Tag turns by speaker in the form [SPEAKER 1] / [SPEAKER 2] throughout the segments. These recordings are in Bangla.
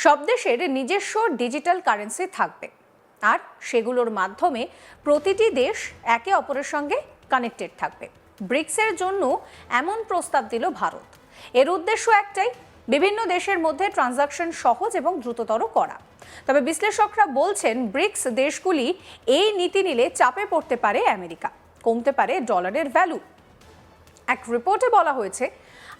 [SPEAKER 1] সব দেশের নিজস্ব ডিজিটাল কারেন্সি থাকবে আর সেগুলোর মাধ্যমে প্রতিটি দেশ একে অপরের সঙ্গে কানেক্টেড থাকবে। ব্রিক্সের জন্য এমন প্রস্তাব দিল ভারত। এর উদ্দেশ্য একটাই, বিভিন্ন দেশের মধ্যে ট্রানজাকশন সহজ এবং দ্রুততর করা। তবে বিশ্লেষকরা বলছেন ব্রিক্স দেশগুলি এই নীতি নিলে চাপে পড়তে পারে আমেরিকা, কমতে পারে ডলারের ভ্যালু। এক রিপোর্টে বলা হয়েছে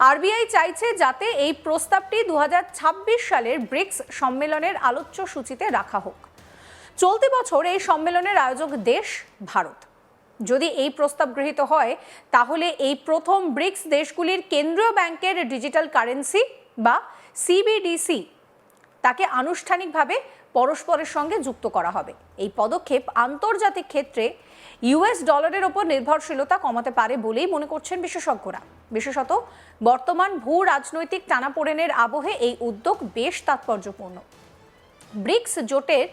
[SPEAKER 1] আরবিআই চাইছে যাতে এই প্রস্তাবটি 2026 সালের ব্রিক্স সম্মেলনের আলোচ্য সূচিতে রাখা হোক। চলতি বছর এই সম্মেলনের আয়োজক দেশ ভারত। যদি এই প্রস্তাব গৃহীত হয় তাহলে এই প্রথম ব্রিক্স দেশগুলির কেন্দ্রীয় ব্যাংকের ডিজিটাল কারেন্সি বা সিবিডিসি তাকে আনুষ্ঠানিকভাবে পরস্পরের সঙ্গে যুক্ত করা হবে। এই পদক্ষেপ আন্তর্জাতিক ক্ষেত্রে ইউএস ডলারের ওপর নির্ভরশীলতা কমাতে পারে বলেই মনে করছেন বিশেষজ্ঞরা। বিশেষত বর্তমান ভূ রাজনৈতিক টানাপোড়েনের আবহে এই উদ্যোগ বেশ তাৎপর্যপূর্ণ। ব্রিক্স জোটের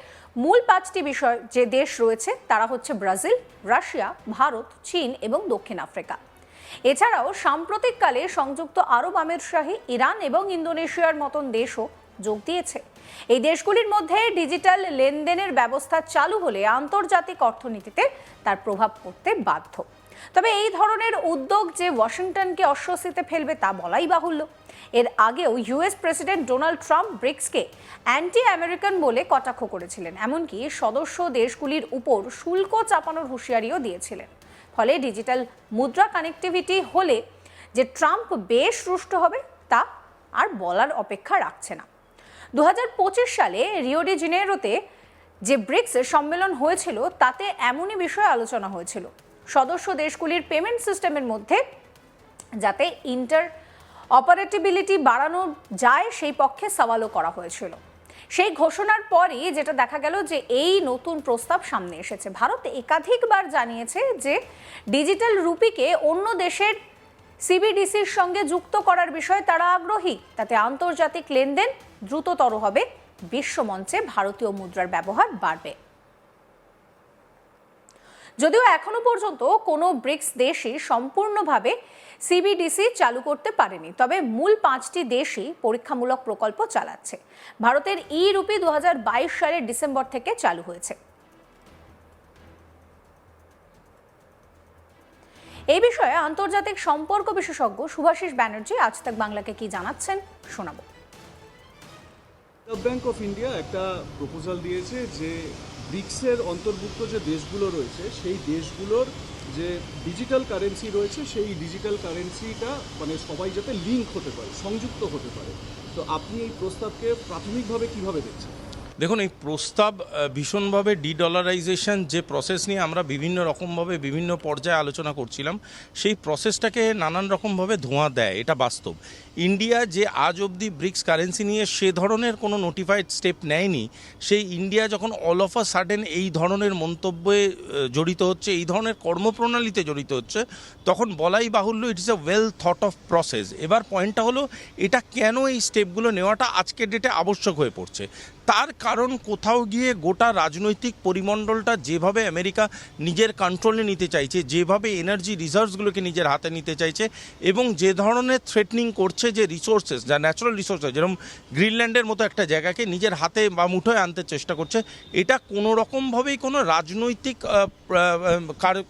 [SPEAKER 1] মূল 5টি বিষয় যে দেশ রয়েছে তারা হচ্ছে ব্রাজিল, রাশিয়া, ভারত, চীন এবং দক্ষিণ আফ্রিকা। এছাড়াও সাম্প্রতিককালে সংযুক্ত আরব আমিরশাহী, ইরান এবং ইন্দোনেশিয়ার মতন দেশও যোগ দিয়েছে। এই দেশগুলির মধ্যে ডিজিটাল লেনদেনের ব্যবস্থা চালু হলে আন্তর্জাতিক অর্থনীতিতে তার প্রভাব পড়তে বাধ্য। তবে এই ধরনের উদ্যোগ যে ওয়াশিংটনকে অস্বস্তিতে ফেলবে তা বলাই বাহুল্য। এর আগেও ইউএস প্রেসিডেন্ট ডোনাল্ড ট্রাম্প ব্রিক্সকে অ্যান্টি আমেরিকান বলে কটাক্ষ করেছিলেন, এমনকি সদস্য দেশগুলির উপর শুল্ক চাপানোর হুঁশিয়ারিও দিয়েছিলেন। ফলে ডিজিটাল মুদ্রা কানেক্টিভিটি হলে যে ট্রাম্প বেশ রুষ্ট হবে তা আর বলার অপেক্ষা রাখছে না। 2025 সালে রিও ডি জেনেরোতে যে ব্রিক্স সম্মেলন হয়েছিল তাতে এমনই বিষয়ে আলোচনা হয়েছিল। সদস্য দেশগুলির পেমেন্ট সিস্টেমের মধ্যে যাতে ইন্টার অপারেটিবিলিটি বাড়ানো যায় সেই পক্ষে সওয়ালও করা হয়েছিল। সেই ঘোষণার পরই যেটা দেখা গেল যে এই নতুন প্রস্তাব সামনে এসেছে। ভারত একাধিকবার জানিয়েছে যে ডিজিটাল রুপিকে অন্য দেশের সিবিডিসির সঙ্গে যুক্ত করার বিষয়ে তারা আগ্রহী। তাতে আন্তর্জাতিক লেনদেন দ্রুততর হবে, বিশ্বমঞ্চে ভারতীয় মুদ্রার ব্যবহার বাড়বে। যদিও এখনো পর্যন্ত কোনো ব্রিক্স দেশই সম্পূর্ণভাবে সিবিডিসি চালু করতে পারেনি, তবে মূল 5টি দেশই পরীক্ষামূলক প্রকল্প চালাচ্ছে। ভারতের ই রুপি 2022 সালের ডিসেম্বর থেকে চালু হয়েছে। এই বিষয়ে আন্তর্জাতিক সম্পর্ক বিশেষজ্ঞ শুভাশিস ব্যানার্জি আজ তাক বাংলাকে কি জানাচ্ছেন শোনাবো।
[SPEAKER 2] রিজার্ভ ব্যাংক অফ ইন্ডিয়া একটা প্রপোজাল দিয়েছে যে ব্রিক্সের অন্তর্ভুক্ত যে দেশগুলো রয়েছে সেই দেশগুলোর যে ডিজিটাল কারেন্সি রয়েছে সেই ডিজিটাল কারেন্সিটা মানে সবাই যাতে লিঙ্ক হতে পারে, সংযুক্ত হতে পারে। তো আপনি এই প্রস্তাবকে প্রাথমিকভাবে কিভাবে দেখছেন?
[SPEAKER 3] দেখুন, এই প্রস্তাব ভীষণভাবে ডিডলারাইজেশন যে প্রসেস নিয়ে আমরা বিভিন্ন রকমভাবে বিভিন্ন পর্যায়ে আলোচনা করছিলাম, সেই প্রসেসটাকে নানান রকমভাবে ধোঁয়া দেয়, এটা বাস্তব। ইন্ডিয়া যে আজ অবধি ব্রিক্স কারেন্সি নিয়ে সে ধরনের কোনো নোটিফাইড স্টেপ নেয়নি, সেই ইন্ডিয়া যখন অল অফ আ সাডেন এই ধরনের মন্তব্যে জড়িত হচ্ছে, এই ধরনের কর্মপ্রণালীতে জড়িত হচ্ছে, তখন বলাই বাহুল্য it is a well thought of process. এবার পয়েন্টটা হলো এটা কেন এই স্টেপগুলো নেওয়াটা আজকের ডেটে আবশ্যক হয়ে পড়ছে। তার কারণ কোথাও গিয়ে গোটা রাজনৈতিক পরিমণ্ডলটা যেভাবে আমেরিকা নিজের কন্ট্রোলে নিতে চাইছে, যেভাবে এনার্জি রিজার্ভসগুলোকে নিজের হাতে নিতে চাইছে এবং যে ধরনের থ্রেটনিং করছে যে রিসোর্সেস, যা ন্যাচারাল রিসোর্সেস, যেরকম গ্রিনল্যান্ডের মতো একটা জায়গাকে নিজের হাতে বা মুঠোয় আনতে চেষ্টা করছে, এটা কোনো রকমভাবেই কোনো রাজনৈতিক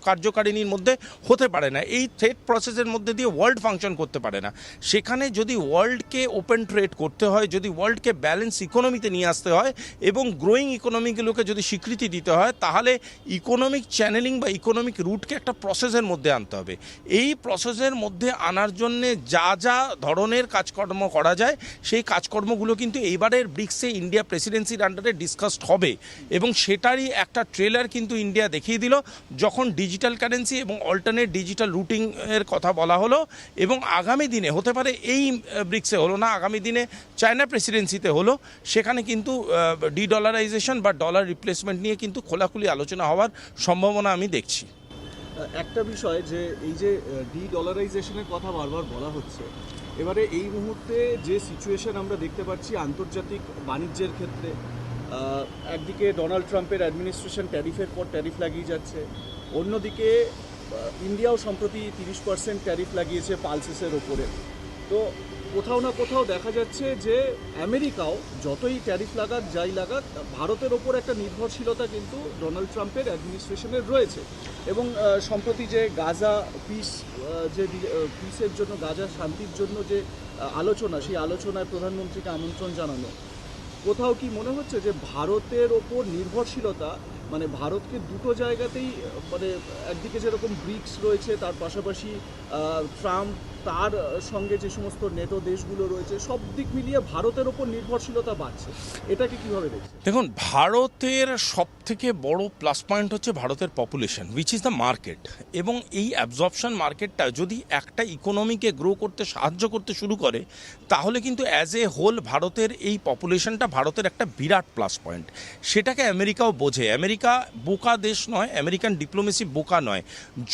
[SPEAKER 3] কার্যকারিণীর মধ্যে হতে পারে না। এই থ্রেড প্রসেসের মধ্যে দিয়ে ওয়ার্ল্ড ফাংশন করতে পারে না। সেখানে যদি ওয়ার্ল্ডকে ওপেন ট্রেড করতে হয়, যদি ওয়ার্ল্ডকে ব্যালেন্স ইকোনমিতে নিয়ে আসতে হয় এবং গ্রোয়িং ইকোনমিগুলোকে যদি স্বীকৃতি দিতে হয়, তাহলে ইকোনমিক চ্যানেলিং বা ইকোনমিক রুটকে একটা প্রসেসের মধ্যে আনতে হবে। এই প্রসেসের মধ্যে আনার জন্যে যা যা ধরনের কাজকর্ম করা যায় সেই কাজকর্মগুলো কিন্তু এইবারের ব্রিক্সে ইন্ডিয়া প্রেসিডেন্সির আন্ডারে ডিসকাসড হবে এবং সেটারই একটা ট্রেলার কিন্তু ইন্ডিয়া দেখিয়ে দিল যখন ডিজিটাল কারেন্সি এবং অল্টারনেট ডিজিটাল রুটিংয়ের কথা বলা হলো। এবং আগামী দিনে হতে পারে এই ব্রিক্সে হলো না, আগামী দিনে চায়না প্রেসিডেন্সিতে হলো, সেখানে কিন্তু ডিডলারাইজেশন বা ডলার রিপ্লেসমেন্ট নিয়ে কিন্তু খোলাখুলি আলোচনা হওয়ার সম্ভাবনা আমি দেখছি।
[SPEAKER 2] একটা বিষয় যে এই যে ডিডলারাইজেশনের কথা বারবার বলা হচ্ছে, এবারে এই মুহূর্তে যে সিচুয়েশন আমরা দেখতে পাচ্ছি আন্তর্জাতিক বাণিজ্যের ক্ষেত্রে, একদিকে ডোনাল্ড ট্রাম্পের অ্যাডমিনিস্ট্রেশন ট্যারিফের পর ট্যারিফ লাগিয়ে যাচ্ছে, অন্যদিকে ইন্ডিয়াও সম্প্রতি 30% ট্যারিফ লাগিয়েছে পালসেসের ওপরে। তো কোথাও না কোথাও দেখা যাচ্ছে যে আমেরিকাও যতই ট্যারিফ লাগাক যাই লাগাক ভারতের ওপর একটা নির্ভরশীলতা কিন্তু ডোনাল্ড ট্রাম্পের অ্যাডমিনিস্ট্রেশনের রয়েছে। এবং সম্প্রতি যে গাজা পিসের জন্য, গাজা শান্তির জন্য যে আলোচনা, সেই আলোচনায় প্রধানমন্ত্রীকে আমন্ত্রণ জানানো, কোথাও কি মনে হচ্ছে যে ভারতের ওপর নির্ভরশীলতা, মানে ভারতকে দুটো জায়গাতেই, মানে একদিকে যেরকম ব্রিক্স রয়েছে, তার পাশাপাশি ট্রাম্প, তার সঙ্গে যে সমস্ত নেটো দেশগুলো রয়েছে, সব দিক মিলিয়ে ভারতের ওপর নির্ভরশীলতা বাড়ছে, এটাকে কিভাবে দেখছেন?
[SPEAKER 3] দেখুন, ভারতের সবথেকে বড় প্লাস পয়েন্ট হচ্ছে ভারতের population, which is the market. এবং এই অ্যাবজর্পশন মার্কেটটা যদি একটা ইকোনমিকে গ্রো করতে সাহায্য করতে শুরু করে, তাহলে কিন্তু অ্যাজ এ হোল ভারতের এই পপুলেশনটা ভারতের একটা বিরাট প্লাস পয়েন্ট। সেটাকে আমেরিকাও বোঝে। আমেরিকা বোকা দেশ নয়, আমেরিকান ডিপ্লোমেসি বোকা নয়।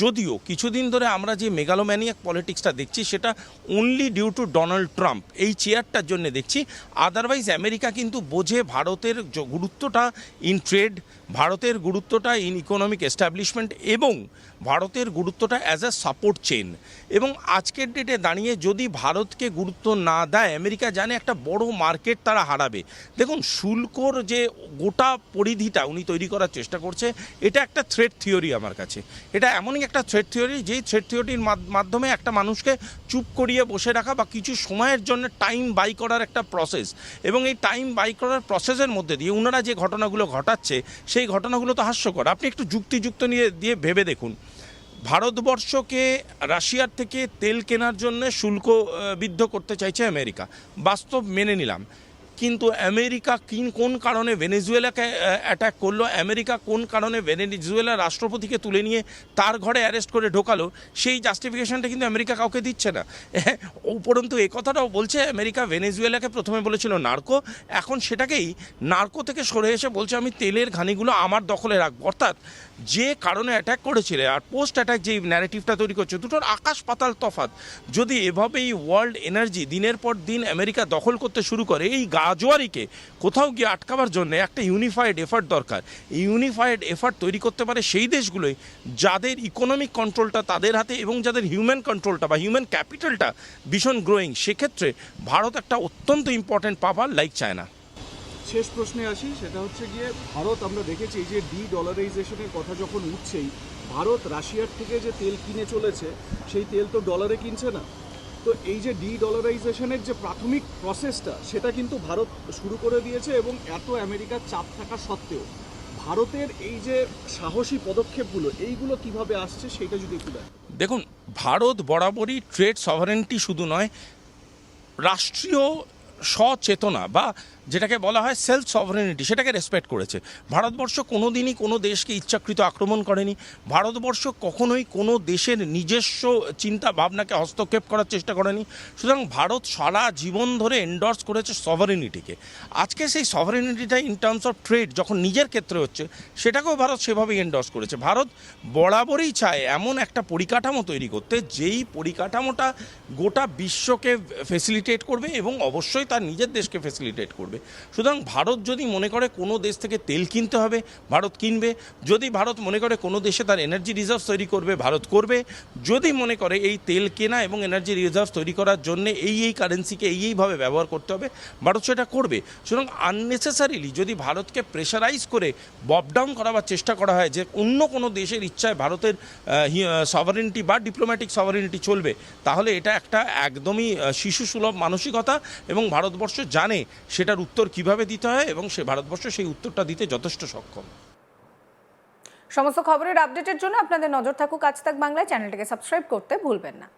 [SPEAKER 3] যদিও কিছুদিন ধরে আমরা যে মেগালোম্যানিয়াক পলিটিক্সটা দেখছি, সেটা only due to Donald Trump এই চেয়ারটার জন্য দেখছি। আদারওয়াইজ আমেরিকা কিন্তু বোঝে ভারতের গুরুত্বটা ইন ট্রেড, ভারতের গুরুত্বটা ইন ইকোনমিক এস্টাবলিশমেন্ট এবং ভারতের গুরুত্বটা অ্যাজ আ সাপোর্ট চেন। এবং আজকের ডেটে দাঁড়িয়ে যদি ভারতকে গুরুত্ব না দেয়, আমেরিকা জানে একটা বড় মার্কেট তারা হারাবে। দেখুন, শুল্কর যে গোটা পরিধিটা উনি তৈরি করার চেষ্টা করছে, এটা একটা থ্রেড থিওরি আমার কাছে। এটা এমনই একটা থ্রেড থিওরি, যেই থ্রেড থিওরির মাধ্যমে একটা মানুষকে চুপ করিয়ে বসে রাখা বা কিছু সময়ের জন্য টাইম বাই করার একটা প্রসেস। এবং এই টাইম বাই করার প্রসেসের মধ্যে দিয়ে ওনারা যে ঘটনাগুলো ঘটাচ্ছে, সেই ঘটনাগুলো তো হাস্যকর। আপনি একটু যুক্তিযুক্ত দিয়ে ভেবে দেখুন, ভারতবর্ষকে রাশিয়ার থেকে তেল কেনার জন্য শুল্ক বিদ্ধ করতে চাইছে আমেরিকা, বাস্তব মেনে নিলাম। কিন্তু আমেরিকা কোন কারণে ভেনেজুয়েলাকে অ্যাটাক করলো, আমেরিকা কোন কারণে ভেনেজুয়েলার রাষ্ট্রপতিকে তুলে নিয়ে তার ঘরে অ্যারেস্ট করে ঢোকালো, সেই জাস্টিফিকেশনটা কিন্তু আমেরিকা কাউকে দিচ্ছে না। উপরন্তু এ কথাটাও বলছে আমেরিকা ভেনেজুয়েলাকে প্রথমে বলেছিল নার্কো, এখন সেটাকেই নার্কো থেকে সরে এসে বলছে আমি তেলের ঘানিগুলো আমার দখলে রাখবো। অর্থাৎ যে কারণে অ্যাটাক করেছিল আর পোস্ট অ্যাটাক যেই ন্যারেটিভটা তৈরি করছে, দুটোর আকাশ পাতাল তফাৎ। যদি এভাবেই ওয়ার্ল্ড এনার্জি দিনের পর দিন আমেরিকা দখল করতে শুরু করে, এই গাজোয়ারিকে কোথাও গিয়ে আটকাবার জন্য একটা ইউনিফাইড এফার্ট দরকার। এই ইউনিফাইড এফার্ট তৈরি করতে পারে সেই দেশগুলোই যাদের ইকোনমিক কন্ট্রোলটা তাদের হাতে এবং যাদের হিউম্যান কন্ট্রোলটা বা হিউম্যান ক্যাপিটালটা ভীষণ গ্রোয়িং। সেক্ষেত্রে ভারত একটা অত্যন্ত ইম্পর্ট্যান্ট পাওয়ার, লাইক চায়না।
[SPEAKER 2] শেষ প্রশ্নে আসি, সেটা হচ্ছে গিয়ে ভারত, আমরা দেখেছি যে ডলারাইজেশনের কথা যখন উঠছেই, ভারত রাশিয়ার থেকে যে তেল কিনে চলেছে, সেই তেল তো ডলারে কিনছে না। তো এই যে ডলারাইজেশনের যে প্রাথমিক প্রসেসটা, সেটা কিন্তু ভারত শুরু করে দিয়েছে। এবং এত আমেরিকার চাপ থাকা সত্ত্বেও ভারতের এই যে সাহসী পদক্ষেপগুলো, এইগুলো কিভাবে আসছে সেটা যদি একটু দেখেন।
[SPEAKER 3] দেখুন, ভারত বরাবরই ট্রেড সভারেন্টি শুধু নয়, রাষ্ট্রীয় সচেতনা বা যেটাকে বলা হয় সেলফ সভারেনিটি, সেটাকে রেসপেক্ট করেছে। ভারতবর্ষ কোনো দিনই কোনো দেশকে ইচ্ছাকৃত আক্রমণ করেনি। ভারতবর্ষ কখনোই কোনো দেশের নিজস্ব চিন্তা ভাবনাকে হস্তক্ষেপ করার চেষ্টা করেনি। সুতরাং ভারত সারা জীবন ধরে এন্ডর্স করেছে সভারেনিটিকে। আজকে সেই সভারেনিটিটা ইন টার্মস অফ ট্রেড যখন নিজের ক্ষেত্রে হচ্ছে, সেটাকেও ভারত সেভাবেই এন্ডর্স করেছে। ভারত বরাবরই চায় এমন একটা পরিকাঠামো তৈরি করতে, যেই পরিকাঠামোটা গোটা বিশ্বকে ফেসিলিটেট করবে এবং অবশ্যই তার নিজের দেশকে ফেসিলিটেট করবে। সুতরাং ভারত যদি মনে করে কোনো দেশ থেকে তেল কিনতে হবে, ভারত কিনবে। যদি ভারত মনে করে কোনো দেশে তার এনার্জি রিজার্ভ তৈরি করবে, ভারত করবে। যদি মনে করে এই তেল কেনা এবং এনার্জি রিজার্ভ তৈরি করার জন্য এই কারেন্সিকে এইভাবে ব্যবহার করতে হবে, ভারত সেটা করবে। সুতরাং আননেসেসারিলি যদি ভারতকে প্রেশারাইজ করে বপ ডাউন করাবার চেষ্টা করা হয় যে অন্য কোনো দেশের ইচ্ছায় ভারতের সভারেনিটি বা ডিপ্লোম্যাটিক সভারেনিটি চলবে, তাহলে এটা একটা একদমই শিশুসুলভ মানসিকতা। এবং ভারতবর্ষ জানে সেটার উত্তর কিভাবে দিতে হয় এবং ভারতবর্ষ সেই উত্তরটা দিতে যথেষ্ট সক্ষম।
[SPEAKER 1] সমস্ত খবরের আপডেটের জন্য আপনাদের নজর থাকুক আজ তাক বাংলায়। চ্যানেলটিকে সাবস্ক্রাইব করতে ভুলবেন না।